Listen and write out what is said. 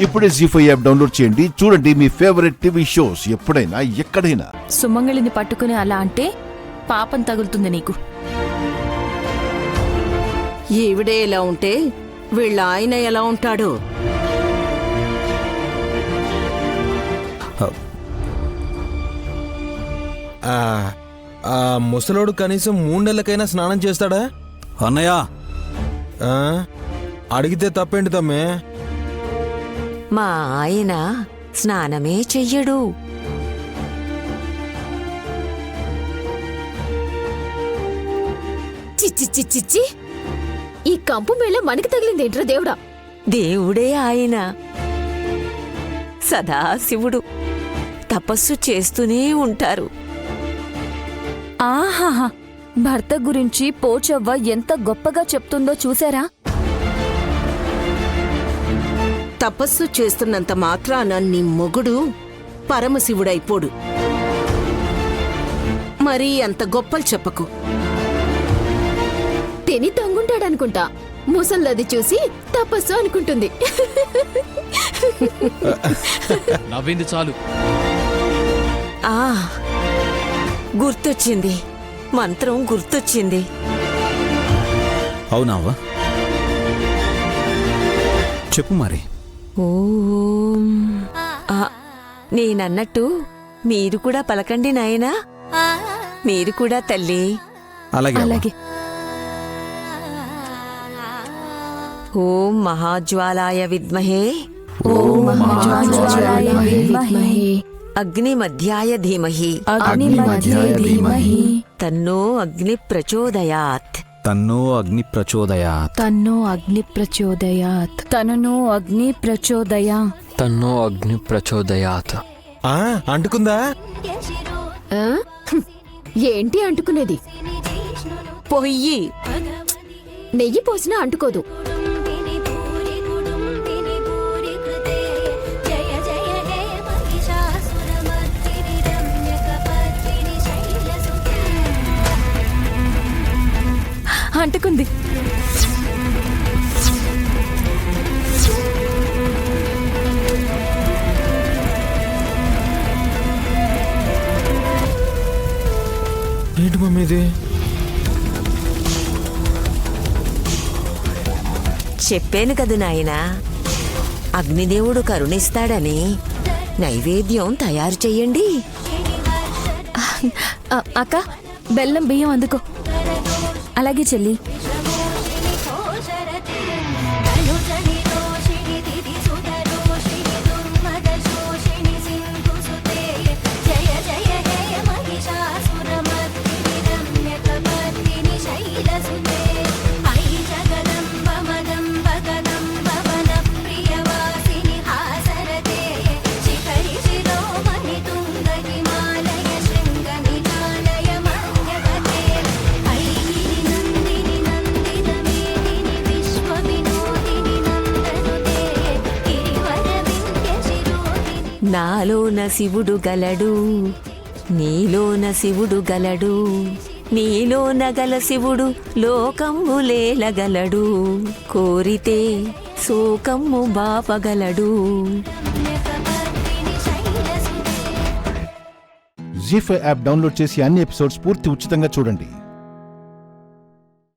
ఇప్పుడే జీ5 app download చేయండి. చూడండి మీ ఫేవరెట్ టీవీ షోస్ ఎప్పుడైనా ఎక్కడైనా. సుమంగళిని పట్టుకుని అలా అంటే పాపం తగులుతుంది నీకు. ఈవిడే ఎలా ఉంటే వీళ్ళ ఆయన ఎలా ఉంటాడు? ముసలోడు కనీసం 3 నెలలకైనా స్నానం చేస్తాడా అన్నయ్య? అడిగితే తప్పేంటి తమ్మే? మా ఆయన స్నానమే చెయ్యడు. చిచ్చి చిచ్చిచ్చి, ఈ కంపు మేళ మనకి తగిలిందేంట్రా దేవుడా? దేవుడే ఆయన, సదాశివుడు. తపస్సు చేస్తూనే ఉంటారు. ఆహాహా, భర్త గురించి పోచవ్వ ఎంత గొప్పగా చెప్తుందో చూసారా? తపస్సు చేస్తున్నంత మాత్రాన నీ మొగుడు పరమశివుడైపోడు. మరీ అంత గొప్పలు చెప్పకు. తిని తొంగుంటాడనుకుంటా. ముసల్లది చూసి తపస్సు అనుకుంటుంది. నవ్వింది చాలు. గుర్తొచ్చింది, మంత్రం గుర్తొచ్చింది. అవునావా? చెప్పు మరి. ఓం. నేనన్నట్టు మీరు కూడా పలకండి నాయనా. మీరు కూడా తల్లి. అలాగే. అలాగే. ఓం మహాజ్వాలాయ విద్మహే, ఓం మహాజ్వాలాయ విద్మహే, అగ్నిమధ్యాయ ధీమహి, అగ్నిమధ్యే ధీమహి, తన్నో అగ్ని ప్రచోదయాత్. తన్నో అగ్ని ప్రచోదయాత్. తన్నో అగ్ని ప్రచోదయాత్. తననో అగ్ని ప్రచోదయాత్. తన్నో అగ్ని ప్రచోదయాత్. అంటుకుందా? ఏంటి అంటుకునేది? పొయ్యి నెయ్యి పోసినా అంటుకోదు. అంటుకుంది. ఏంటి మమ్మీ ఇది? చెప్పాను కదు నాయనా, అగ్నిదేవుడు కరుణిస్తాడని. నైవేద్యం తయారు చెయ్యండి. అక్క, బెల్లం బియ్యం అందుకో. అలాగే చెల్లి. నాలోన శివుడు గలడు, నీలోన శివుడు గలడు, నీలోన గల శివుడు లోకమ్ములేలగలడు, కోరితే శోకమ్ము బాపగలడు. జీ5 యాప్ డౌన్లోడ్ చేసి అన్ని ఎపిసోడ్స్ పూర్తి ఉచితంగా చూడండి.